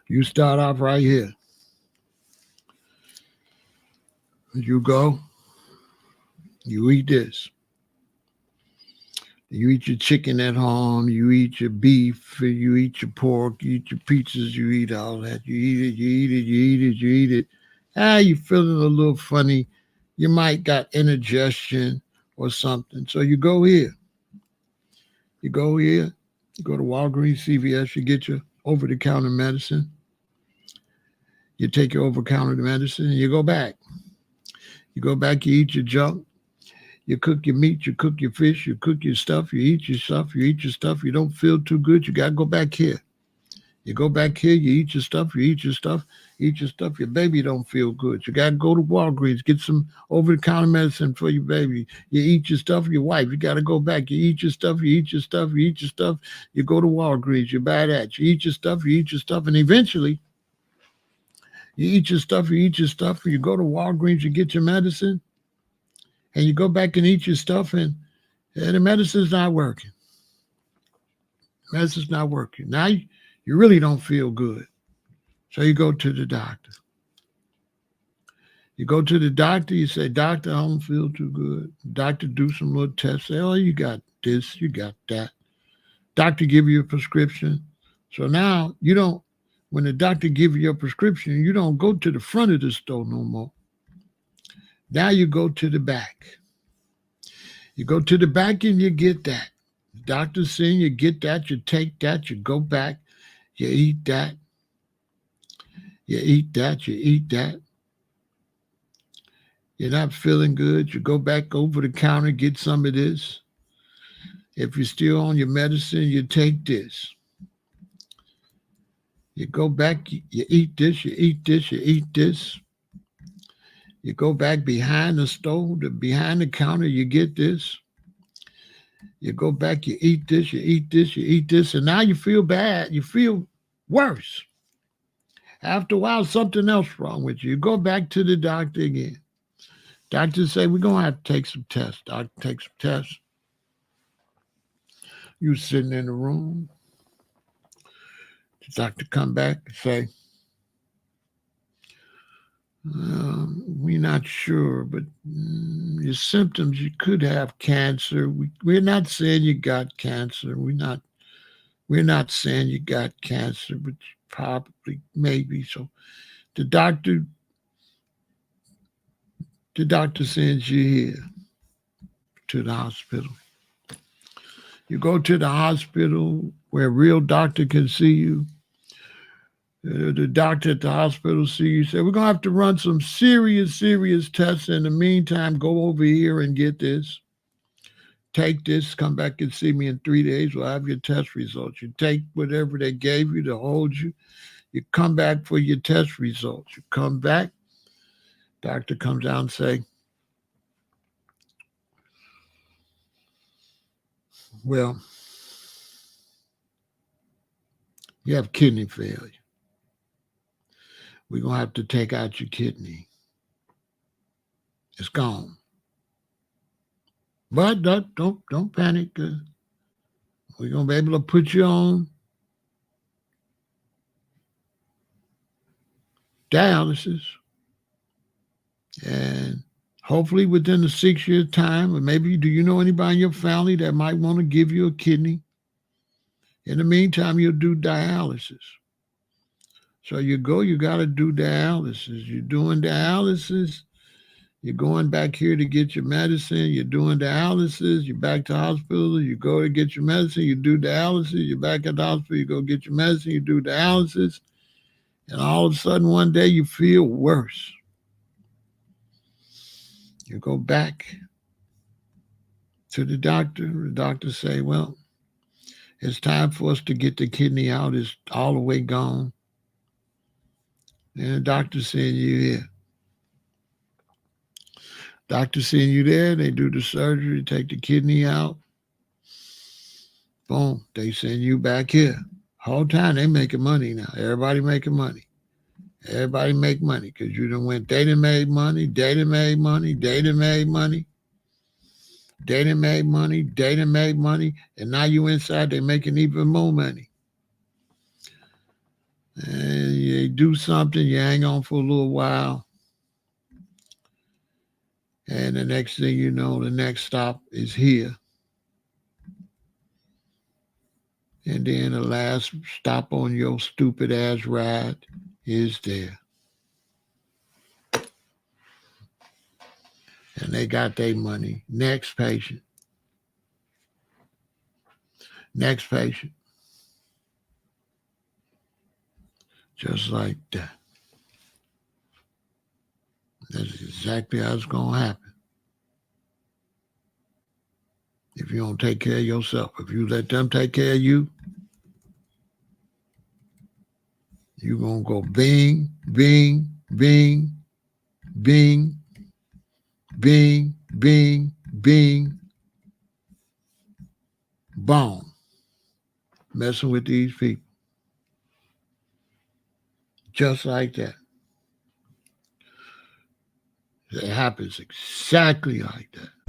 You start off right here. You go, you eat this. You eat your chicken at home, you eat your beef, you eat your pork, you eat your pizzas, you eat all that. You eat it, you eat it, you eat it, you eat it. You feeling a little funny. You might got indigestion or something. So you go here. You go here, you go to Walgreens, CVS, you get your over-the-counter medicine. You take your over-the-counter medicine and you go back. You go back, you eat your junk. You cook your meat, you cook your fish, you cook your stuff, you eat your stuff, you eat your stuff. You don't feel too good, you got to go back here. You go back here, you eat your stuff, you eat your stuff, eat your stuff. Your baby don't feel good. You got to go to Walgreens, get some over-the-counter medicine for your baby. You eat your stuff, your wife, you got to go back. You eat your stuff, you eat your stuff, you eat your stuff. You go to Walgreens, you buy that. You eat your stuff, you eat your stuff. And eventually, you eat your stuff, you eat your stuff. You go to Walgreens, you get your medicine. And you go back and eat your stuff, and the medicine's not working. Medicine's not working. Now you really don't feel good. So you go to the doctor. You go to the doctor, you say, "Doctor, I don't feel too good." Doctor do some little tests, say, "Oh, you got this, you got that." Doctor give you a prescription. So now you don't, when the doctor give you your prescription, you don't go to the front of the store no more. Now you go to the back. You go to the back and you get that. The doctor's saying you get that, you take that, you go back, you eat that, you eat that, you eat that. You're not feeling good, you go back over the counter, get some of this. If you're still on your medicine, you take this. You go back, you eat this, you eat this, you eat this. You go back behind the stove, behind the counter, you get this. You go back, you eat this, you eat this, you eat this, and now you feel bad. You feel worse. After a while, something else wrong with you. You go back to the doctor again. Doctor say, "We're going to have to take some tests." Doctor takes some tests. You sitting in the room. The doctor come back and say, "We're not sure, but your symptoms, you could have cancer. We're not saying you got cancer. We're not saying you got cancer, but you probably, maybe." So the doctor sends you here to the hospital. You go to the hospital where a real doctor can see you. The doctor at the hospital see you, say, "We're going to have to run some serious tests. In the meantime, go over here and get this. Take this, come back and see me in 3 days. We'll have your test results." You take whatever they gave you to hold you. You come back for your test results. You come back. Doctor comes out and say, "Well, you have kidney failure. We're going to have to take out your kidney. It's gone. But don't panic. We're going to be able to put you on dialysis. And hopefully within a 6-year time, or maybe do you know anybody in your family that might want to give you a kidney? In the meantime, you'll do dialysis." So you go, you got to do dialysis. You're doing dialysis. You're going back here to get your medicine. You're doing dialysis. You're back to the hospital. You go to get your medicine. You do dialysis. You're back at the hospital. You go get your medicine. You do dialysis. And all of a sudden, one day, you feel worse. You go back to the doctor. The doctor say, "Well, it's time for us to get the kidney out. It's all the way gone." And the doctor send you here. Doctor send you there. They do the surgery, take the kidney out. Boom. They send you back here. Whole time they making money now. Everybody making money. Everybody make money because you done went. They done made money. They done made money. They done made money. They done made money. They done made money. And now you inside, they making even more money. And you do something, you hang on for a little while, and the next thing you know, the next stop is here. And then the last stop on your stupid ass ride is there. And they got their money. Next patient. Next patient. Just like that. That's exactly how it's going to happen. If you don't take care of yourself, if you let them take care of you, you're going to go bing, bing, bing, bing, bing, bing, bing, boom. Messing with these people. Just like that. It happens exactly like that.